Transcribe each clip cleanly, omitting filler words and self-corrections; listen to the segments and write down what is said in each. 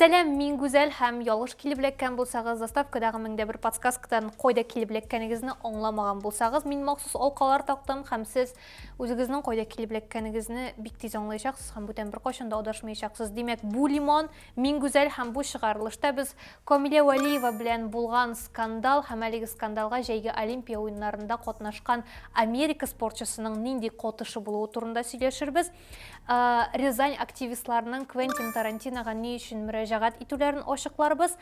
Сәлем, мин гүзәл һәм ялгыш килеп эләккән булсагыз, заставкадагы меңдә бер подкасттан кайда килеп эләккәнегезне аңламаган булсагыз, мин махсус алкалар тактым һәм сез үзегезнең кайда килеп эләккәнегезне бик тиз аңлаячаксыз һәм бүтән бер кайчан да адашмаячаксыз. Димәк, бу лимон, мин гүзәл һәм бу чыгарылышта без Камилә Вәлиева белән булган скандал һәм әлеге скандалга җәйге Олимпия уеннарында катнашкан Америка спортчысының нинди катышы булуы турында сөйләшербез. Рязань активистларының Квентин Тарантинога ни өчен мөрәҗәгать итүләрен ачыкларбыз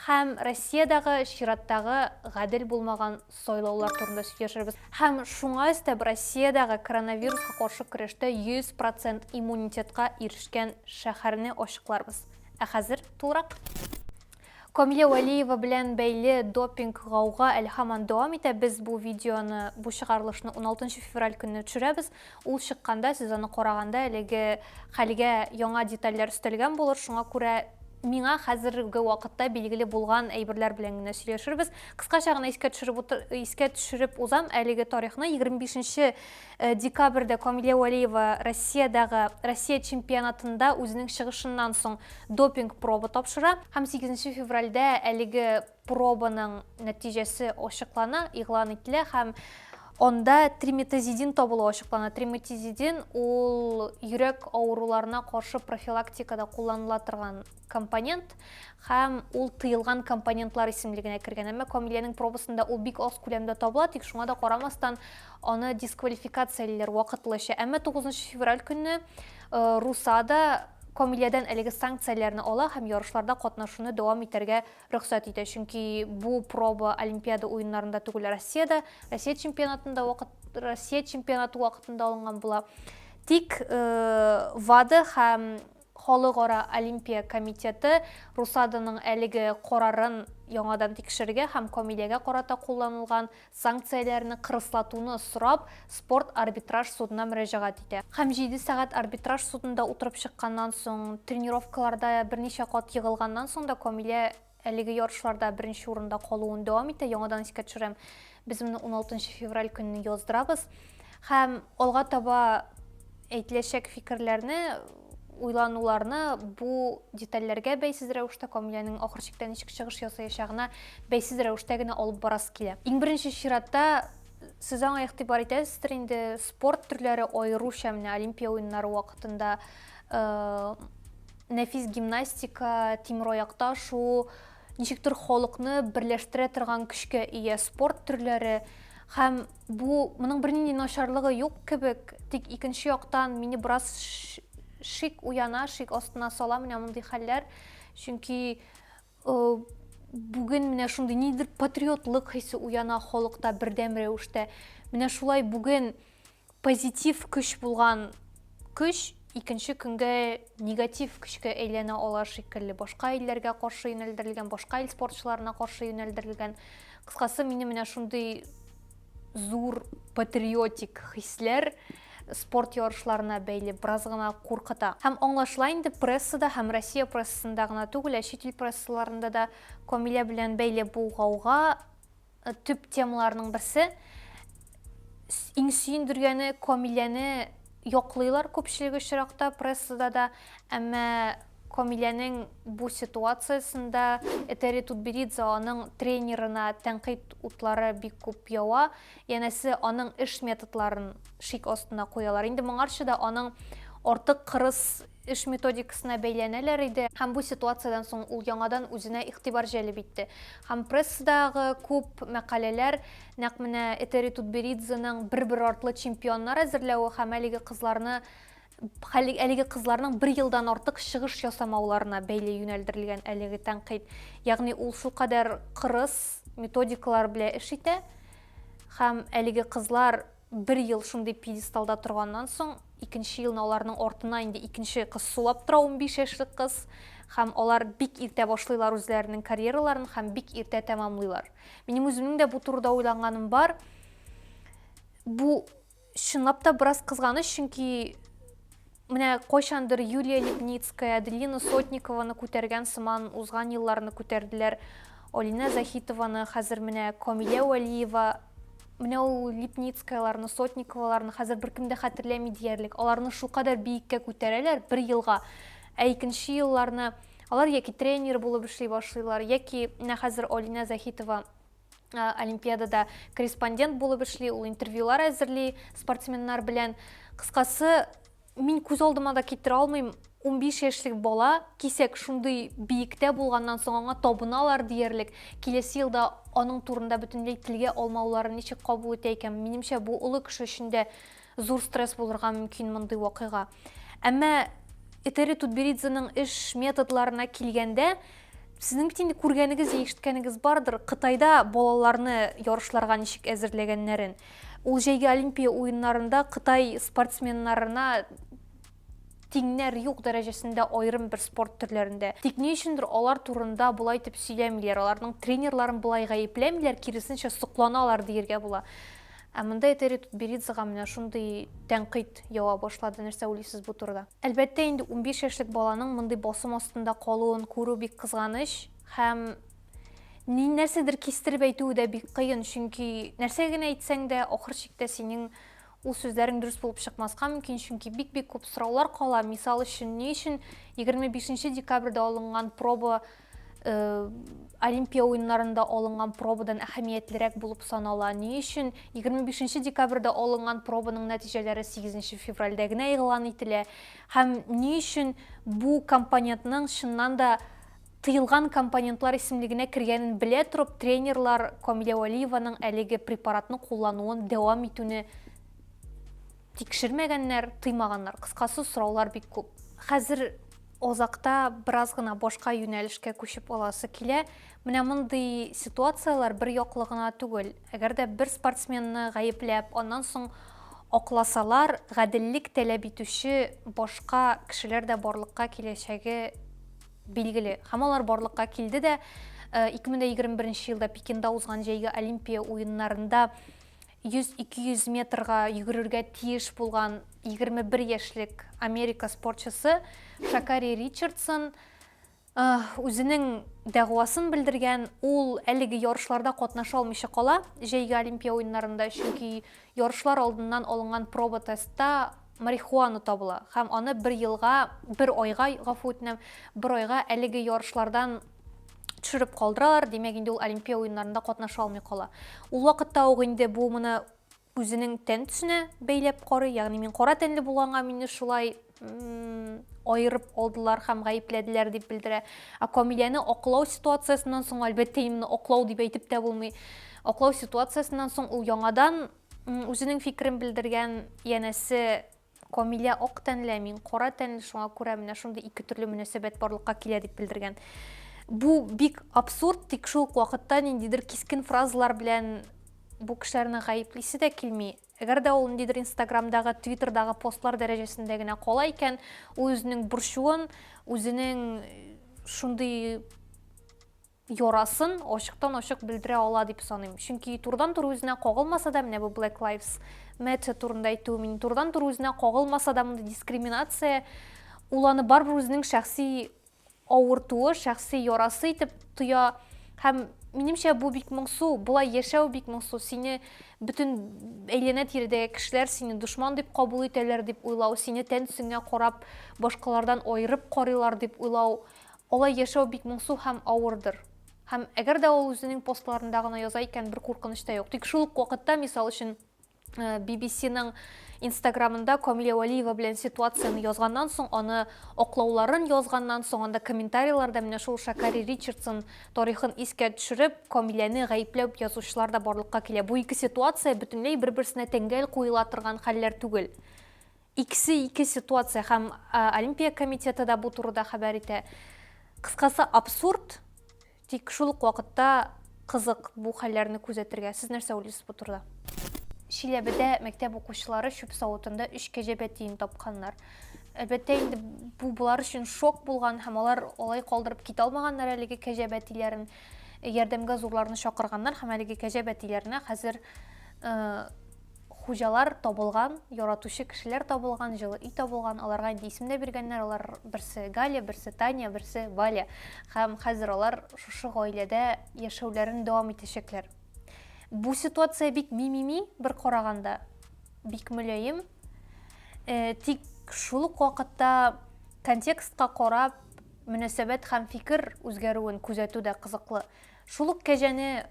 һәм Россиядагы чираттагы гадел булмаган сайлаулар турында сөйләшербез. Һәм шуңа өстәп Россиядагы коронавируска каршы көрәштә 100% иммунитетка ирешкән шәһәрне ачыкларбыз. Ә хәзер турак. Камилә Вәлиева белән бәйле допинг гауга әле һаман дәвам итә. Без бу видеоны, бу чыгарылышны 16 февраль көнне төшерәбез. Ул чыкканда, сез аны караганда, әлеге хәлгә яңа детальләр өстәлгән булыр. Шуңа күрә миңа хәзерге вакытта билгеле булган әйберләр белән генә сөйләшербез. Кыскача гына искә төшереп узам әлеге тарихны. 25 декабрьдә Камилә Вәлиева Россия чемпионатында үзенең чыгышыннан соң допинг проба тапшыра. Һәм 8 февральдә әлеге пробаның нәтиҗәсе ачыклана, игълан ителә һәм онда триметазидин табылу ачыклана. Триметазидин ул йөрәк авыруларына каршы профилактикада кулланыла торган компонент һәм ул тыелган компонентлар исемлегенә кергән. Әмма Камиләнең пробасында ул бик аз күләмдә табыла, тик шуңа да карамастан аны дисквалификацияләр вакытлыча. Әмма 9 февраль көнне РУСАДА Камиләдән әлеге санкцияләрне ала һәм ярышларда катнашуны дәвам итәргә рөхсәт итә. Чөнки бу проба Олимпиада уеннарында түгел, Россия чемпионаты вакытында алынган була. Тик ВАДА һәм Халыкара Олимпия комитеты РУСАДАның әлеге карарын яңадан тикшерергә һәм Камиләгә карата кулланылган санкцияләрне кырыслатуны сорап спорт арбитраж судына мөрәҗәгать итә. Һәм 7 сәгать арбитраж судында утырып чыкканнан соң, тренировкаларда берничә кат егылганнан соң да Камилә әлеге ярышларда беренче урында калуын дәвам итә. Яңадан искә төшерәм, без моны 16 февраль көнне яздырабыз. Һәм алга таба әйтеләчәк фикерләрне, уйлануларны бу детальләргә бәйсез рәвештә Камиләнең ахыр чиктә ничек чыгыш ясаячагына бәйсез рәвештә генә алып барасы килә. Иң беренче чиратта сез аңа игътибар итәсездер инде, спорт төрләре аеруча менә Олимпия уеннары вакытында нәфис гимнастика, тимер аякта шу ничектер халыкны берләштерә торган көчкә ия спорт төрләре. Һәм бу моның бернинди начарлыгы юк кебек, тик икенче яктан мине бераз шик астына сала менә мондый хәлләр. Чөнки бүген менә шундый нидер патриотлык хисе уяна халыкта бердәм рәвештә. Менә шулай бүген позитив көч булган көч икенче көнгә негатив көчкә әйләнә ала шикелле. Башка илләргә каршы юнәлдерелгән, башка ил спортчыларына каршы юнәлдерелгән. Кыскасы, мине менә шундый зур патриотик хисләр спорт ярышларына бәйле бераз гына куркыта. Һәм аңлашыла инде прессада һәм Россия прессасында гына түгел, чит ил прессаларында да Камилә белән бәйле булгауга төп темаларның берсе иң сөендергәне Камиләне яклыйлар күпчелеге очракта прессада да, әмма Камиләнең бу ситуациясында Этери Тутберидзе аның тренерына тәнкыйть утлары бик күп ява, янәсе аның эш методларын шик астына куялар. Инде моңарчы да аның артык кырыс эш методикасына бәйләнәләр иде. Һәм бу ситуациядан соң ул яңадан үзенә игътибар җәлеп итте. Һәм прессадагы күп мәкаләләр нәкъ менә Этери Тутберидзеның бер артлы чемпионнар әзерләүе һәм әлеге кызларның 1 елдан артык чыгыш ясамауларына бәйле юнәлдерелгән әлеге тәнкыйть. Ягъни ул шулкадәр кырыс методикалар белән эш итә. Һәм әлеге кызлар 1 ел шундый пьедесталда торганнан соң, икенче елны аларның артына инде икенче кыз сулап тора, 15 яшьлек кыз. Һәм алар бик иртә башлыйлар үзләренең карьераларын һәм бик иртә тәмамлыйлар. Минем үземнең дә бу турыда уйлаганым бар. Бу чынлап та бераз кызганыч, чөнки менә кайчандыр Юлия Липницкая, Аделина Сотникованы күтәргән сыман узган елларны күтәрделәр. Алина Захитованы, хәзер менә Камилә Вәлиева, менә ул Липницкаяларны, Сотниковаларны хәзер беркем дә хәтерләми диярлек. Аларны шулкадәр биеккә күтәрәләр 1 елга. Ә икенче елларны Алар яки тренер булып эшли башлыйлар, яки менә хәзер Алина Захитова Олимпиадада корреспондент булып эшли, ул интервьюлар әзерли спортсменнар белән. Кыскасы, мин күз алдыма да китерә алмыйм, 15 яшьлек бала кисәк шундый биектә булганнан соң аңа табыналар диярлек, киләсе елда аның турында бөтенләй телгә алмауларын ничек кабул итә икән? Минемчә, бу олы кеше өчен дә зур стресс булырга мөмкин мондый вакыйга. Әмма Этери Тутберидзенең эш методларына килгәндә, сезнең бит инде күргәнегез, ишеткәнегез бардыр, Кытайда балаларны ярышларга ничек әзерләгәннәрен. Ул җәйге Олимпия уеннарында Кытай спортсменнарына тиңнәр юк дәрәҗәсендә аерым бер спорт төрләрендә. Тик ни өчендер алар турында булай итеп сөйләмиләр, аларның тренерларын булай гаепләмиләр, киресенчә сокланалар диергә була. Ә монда Этери Тутберидзега менә шундый тәнкыйть ява башлады. Нәрсә уйлыйсыз бу турыда? Әлбәттә, инде 15 яшьлек баланың мондый басым астында калуын күрү бик кызганыч һәм нәрсәдер кистереп әйтүе дә бик кыен, чөнки нәрсә генә әйтсәң дә ахыр чиктә синең ул сүзләрең дөрес булып чыкмаска мөмкин, чөнки бик күп сораулар кала. Мисал өчен, ни өчен 25 декабрьдә алынган проба Олимпия уеннарында алынган пробадан әһәмиятлерәк булып санала? Ни өчен 25 декабрьдә алынган пробаның нәтиҗәләре 8 февральдә генә игълан ителә? Һәм ни өчен бу компонентның чыннан да тыелган компонентлар исемлегенә кергәнен белә торып, тренерлар Камилә Вәлиеваның әлеге препаратны куллануын дәвам итүне тикшермәгәннәр, тыймаганнар. Кыскасы, сораулар бик күп. Хәзер Озакта бераз гына башка юнәлешкә күчеп аласы килә. Менә мондый ситуациялар бер яклы гына түгел. Әгәр дә бер спортсменны гаепләп, аннан соң акласалар, гаделлек таләп итүче башка кешеләр дә барлыкка киләчәге билгеле. Һәм алар барлыкка килде дә 2021 елда Пекинда узган җәйге Олимпия уеннарында 100-200 метрга йөгерергә тиеш булган 21 яшьлек Америка спортчысы Шакари Ричардсон үзенең дәгъвасын белдергән. Ул әлеге ярышларда катнаша алмыйча кала җәйге Олимпия уеннарында, чөнки ярышлар алдыннан алынган проба тестта марихуана табыла һәм аны бер айга әлеге ярышлардан төшереп калдыралар. Димәк, инде ул Олимпия уеннарында катнаша алмый кала. Ул вакытта ук инде бу моны үзенең тән төсенә бәйләп карый, ягъни мин кара тәнле булганга мине шулай айырып алдылар һәм гаепләделәр дип белдерә. Камиләне аклау ситуациясеннән соң, әлбәттә, именно аклау дип әйтеп тә булмый. Аклау ситуациясеннән соң ул яңадан үзенең фикерен белдергән, янәсе Камилә ак тәнле, мин кара тәнле, шуңа күрә менә шундый ике төрле мөнәсәбәт барлыкка килә дип белдергән. Бу бик абсурд, тик шул вакытта ниндидер кискен фразалар белән бу кешеләрне гаеплисе дә килми. Әгәр дә ул ниндидер Инстаграмдагы, Твиттердагы постлар дәрәҗәсендә генә кала икән, ул үзенең борчуын, үзенең шундый ярасын ачыктан-ачык белдерә ала дип саныйм. Чөнки турыдан-тур үзенә кагылмаса да, менә бу Black Lives Matter турында әйтү, мин турыдан-тур үзенә кагылмаса да, монда дискриминация, ул аны барбыр үзенең шәхси авыртуы, шәхси ярасы итеп тоя. Һәм минемчә, бу бик моңсу, булай яшәү бик моңсу. Сине бөтен әйләнә тирәдәге кешеләр сине душман дип кабул итәләр дип уйлау, сине тән төсеңә карап башкалардан аерып карыйлар дип уйлау, алай яшәү бик моңсу һәм авырдыр. Һәм әгәр дә ул үзенең постларында гына яза икән, бер куркыныч та юк. Тик шул ук вакытта, мисал өчен, BBC-ның Инстаграмында Камилә Вәлиева белән ситуацияны язганнан соң, аны аклауларын язганнан соң, анда комментарийларда менә шул Шакари Ричардсон тарихын искә төшереп, Камиләне гаепләп язучылар да барлыкка килә. Бу ике ситуация бөтенләй бер-берсенә тәңгәл куела торган хәлләр түгел. Икесе ике ситуация, һәм Олимпия комитеты да бу турыда хәбәр итә. Кыскасы, абсурд, тик шул ук вакытта кызык бу хәлләрне күзәтергә. Сез нәрсә уйлыйсыз бу турыда? Шиләбедә мәктәп укучылары чүп савытында 3 кәҗәбә тиен тапканнар. Әлбәттә, инде бу булар өчен шок булган һәм алар алай калдырып китә алмаганнар әлеге кәҗәбә тиләрен. Ярдәмгә зурларны чакырганнар һәм әлеге кәҗәбә тиләренә хәзер хуҗалар табылган, яратучы кешеләр табылган, җылы үй табылган, аларга инде исем дә биргәннәр. Алар берсе Галя, берсе Таня, берсе Валя. Һәм хәзер алар шушы гаиләдә яшәүләрен дәвам итәчәкләр. Бу ситуация бик мимими бер караганда, бик мөлаем. Тик шул ук вакытта контекстка карап, мөнәсәбәт һәм фикер үзгәрүен күзәтү дә кызыклы. Шул ук кәҗәне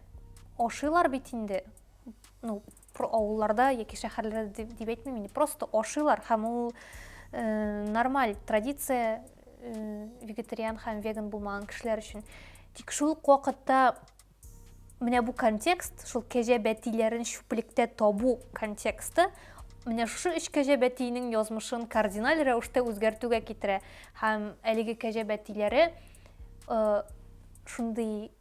ашыйлар бит инде. Авылларда яки шәһәрләрдә дип әйтмим инде, просто ашыйлар һәм ул нормаль традиция вегетариан һәм веган булмаган кешеләр өчен. Тик шул ук вакытта менә бу контекст, шул кәҗә бәтиләрен чүплектә табу контексты, менә шушы өч кәҗә бәтиенең язмышын кардиналь рәвештә үзгәртүгә китерә. Һәм әлеге кәҗә бәтиләре шундый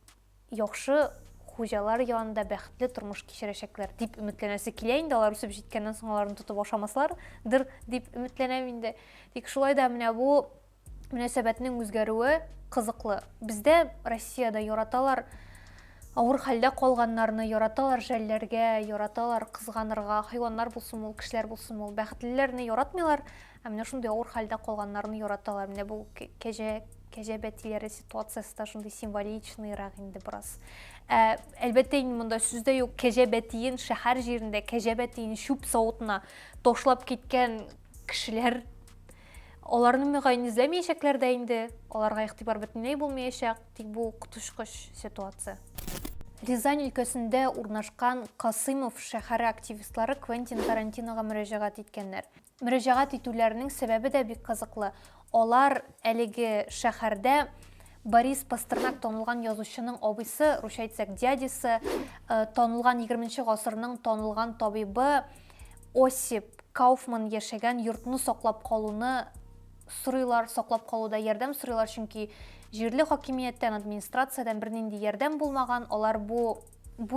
яхшы хуҗалар янында бәхетле тормыш кичерәчәкләр дип өметләнәсе килә инде. Алар үсеп җиткәннән соң аларны тотып ашамаслардыр дип өметләнәм инде. Тик шулай да менә бу мөнәсәбәтнең үзгәрүе кызыклы. Бездә Россиядә яраталар авыр хәлдә калганнарны, яраталар жәлләргә, яраталар кызганырга, хайваннар булсын ул, кешеләр булсын ул, бәхетлеләрне яратмыйлар, ә менә шундый авыр хәлдә калганнарны яраталар. Менә бу кәҗә бәтиләре ситуациясы да шундый символичныйрак инде бераз. Әлбәттә инде монда сүздә юк, кәҗә бәтиен шәһәр җирендә кәҗә бәтиен чүп савытына ташлап киткән кешеләр, аларны мөгаен эзләмәячәкләр дә инде, аларга игътибар бөтенләй булмаячак, тик бу котушкыч ситуация. Рязань өлкәсендә урнашкан Касымов шәһәре активистлары Квентин Тарантинога мөрәҗәгать иткәннәр. Мөрәҗәгать итүләренең сәбәбе дә бик кызыклы. Алар әлеге шәһәрдә Борис Пастернак танылган язучының абыйсы, русча әйтсәк дядисы, танылган 20-нче гасырның танылган табибы Осип Кауфман яшәгән йортны саклап калуны сорыйлар, саклап калуда ярдәм сорыйлар, чөнки җирле хакимияттән, администрациядән бернинди ярдәм булмаган. Алар бу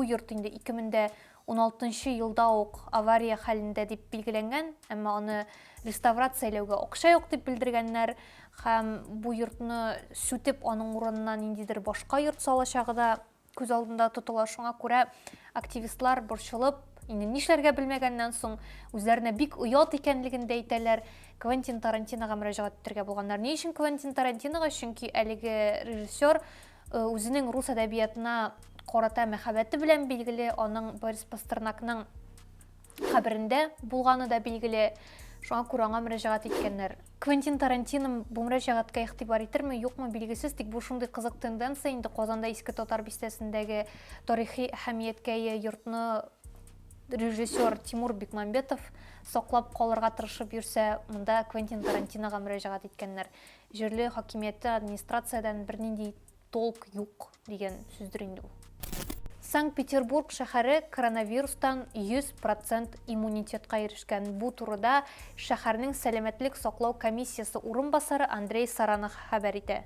йорт инде 2016 елда ук авария хәлендә дип билгеләнгән, әмма аны реставрацияләүгә акча юк дип белдергәннәр һәм бу йортны сүтеп аның урынына ниндидер башка йорт салачагы да күз алдында тотыла. Шуңа күрә активистлар борчылып, инде нишләргә белмәгәннән соң үзләренә бик оят икәнлеген дә әйтәләр. Квентин Тарантинога мөрәҗәгать итәргә булганнар. Ни өчен Квентин Тарантинога? Чөнки әлеге режиссер үзенең рус әдәбиятына карата мәхәббәте белән билгеле, аның Борис Пастернакның каберендә булганы да билгеле. Шуңа күрә аңа мөрәҗәгать иткәннәр. Квентин Тарантино бу мөрәҗәгатькә игътибар итерме, юкмы билгесез, тик бу шундый кызык тенденция инде. Казанда Иске Татар бистәсендәге тарихи әһәмияткә йортны режиссер Тимур Бекмамбетов саклап калырга тырышып йөрсә, монда Квентин Тарантинога мөрәҗәгать иткәннәр. Җирле хакимияттә, администрациядән бернинди толк юк дигән сүздер инде ул. Санкт-Петербург шәһәре коронавирустан 100% иммунитетка ирешкән. Бу турыда шәһәрнең сәламәтлек саклау комиссиясы урынбасары Андрей Саранов хәбәр итә.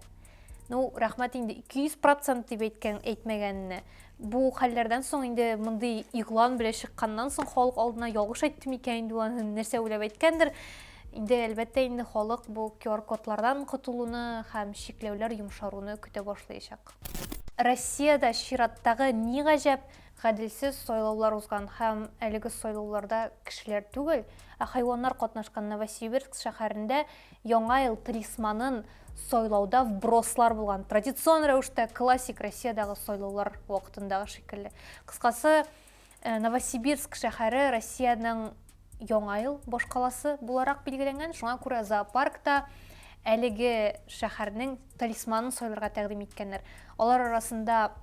Рәхмәт инде 200% дип әйтмәгәнне. Бу хәлләрдән соң инде мондый игълан белән чыкканнан соң халык алдына ялгыш әйттем икән инде, нәрсә уйлап әйткәндер. Инде әлбәттә инде халык бу QR-кодлардан котылуны һәм чикләүләр йомшаруны көтә башлаячак. Россиядә чираттагы ни гаҗәп гаделсез сайлаулар узган һәм әлеге сайлауларда кешеләр түгел, ә хайваннар катнашкан Новосибирск шәһәрендә яңа ел талисманын сайлауда вброслар булган. Традицион рәвештә классик Россиядәге сайлаулар вакытындагы шикелле. Кыскасы, Новосибирск шәһәре Россиянең яңа ел башкаласы буларак билгеләнгән. Шуңа күрә зоопаркта әлеге шәһәрнең талисманын сайларга тәкъдим иткәннәр. Алар арасында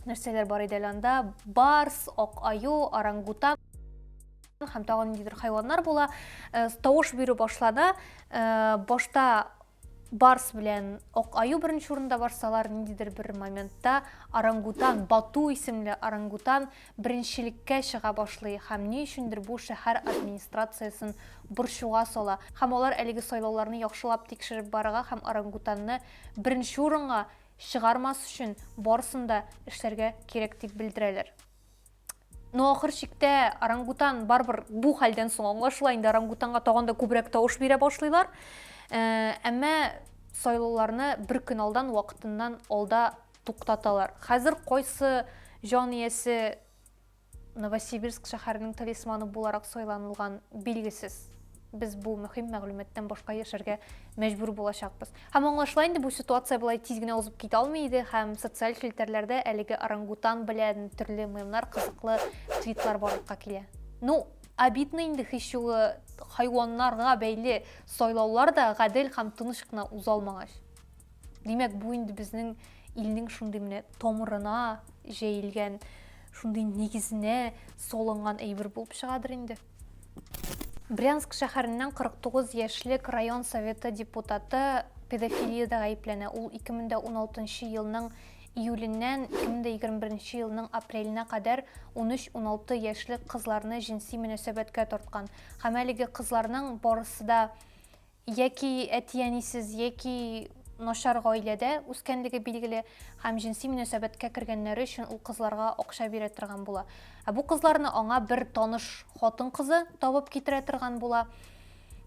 нәрсәләр бар иде анда? Барс, ак аю, орангутан һәм тагын ниндидер хайваннар була. Тавыш бирү башлана. Башта барс белән ак аю беренче урында барсалар, ниндидер бер моментта орангутан, Бату исемле орангутан беренчелеккә чыга башлый һәм ни өчендер бу шәһәр администрациясын борчуга сала. Һәм алар әлеге сайлауларны яхшылап тикшереп барырга һәм орангутанны беренче урынга чыгармас өчен барысын да эшләргә кирәк дип белдерәләр. Ахыр чиктә орангутан барбыр бу хәлдән соң аңлашыла инде, орангутанга тагын да күбрәк тавыш бирә башлыйлар. Әмма сайлауларны бер көн алдан вакытыннан алда туктаталар. Хәзер кайсы җан иясе Новосибирск шәһәренең талисманы буларак сайланылган билгесез. Без бу мөһим мәгълүматтан башка яшәргә мәҗбүр булачакбыз. Һәм аңлашыла инде бу ситуация булай тиз генә узып китә алмый иде һәм социаль фильтрләрдә әлеге орангутан белән төрле мемнар, кызыклы твитлар барлыкка килә. Обидно инде һичюгы хайваннарга бәйле сайлаулар да гадел һәм тыныч кына уза алмагач. Демәк, бу инде безнең илнең шундый менә томырына җәелгән, шундый нигезенә солынган әйбер булып чыгадыр инде. Брянск шәһәреннән 49 яшьлек район советы депутаты педофилиядә гаепләнә. Ул 2016 елның июленнән 2021 елның апреленә кадәр 13-16 яшьлек кызларны җинси мөнәсәбәткә тарткан. Һәм әлеге кызларның барысы да яки әти-әнисез, яки начар гаиләдә үскәнлеге билгеле, һәм җинси мөнәсәбәткә кергәннәре өчен ул кызларга акча бирә торган була. Бу кызларны аңа бер таныш хатын кызы табып китерә торган була.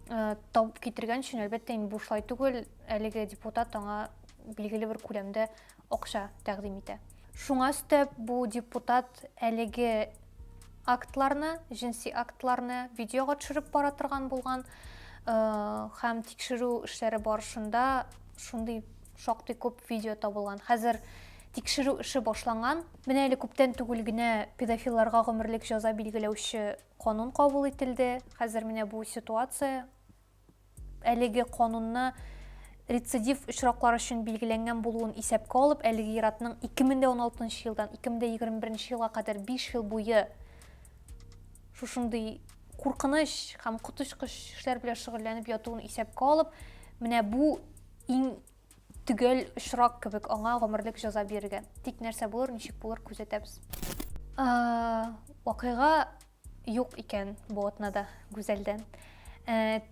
Табып китергән өчен әлбәттә инде бушлай түгел, әлеге депутат аңа билгеле бер күләмдә акча тәкъдим итә. Шуңа өстәп бу депутат әлеге актларны, җинси актларны видеога төшереп бара торган булган, һәм тикшерү эшләре барышында шундый шактый күп видео табылган. Хәзер тикшерү эше башланган. Менә әле күптән түгел генә педофилларга гомерлек җәза билгеләүче канун кабул ителде. Хәзер менә бу ситуация әлеге канунны рецидив очраклар өчен билгеләнгән булуын исәпкә алып, әлеге иратның 2016 елдан 2021 елга кадәр 5 ел буе шушындый куркыныч һәм коточкыч эшләр белән шөгыльләнеп ятуын исәпкә алып, менә бу иң төгәл очрак кебек аңа гомерлек җәза бирергә. Тик нәрсә булыр, ничек булыр, күзәтәбез. Вакыйга юк икән бу атнада гүзәлдән.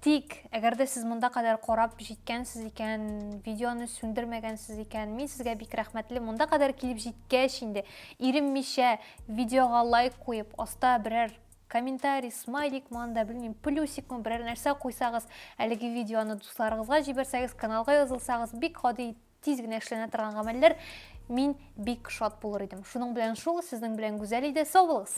Тик, әгәр дә сез монда кадәр карап җиткәнсез икән, видеоны сүндермәгәнсез икән, мин сезгә бик рәхмәтле. Монда кадәр килеп җиткәч инде, иреммичә видеога лайк куеп, аста берәр комментарий, смайлик, манда белмим, плюсикмы, берәр нәрсә куйсагыз, әлеге видеоны дусларыгызга җибәрсәгез, каналга язылсагыз, бик гади, тиз генә эшләнә торган гамәлләр, мин бик шат булыр идем. Шуның белән шул, сезнең белән гүзәл иде, сау булыгыз.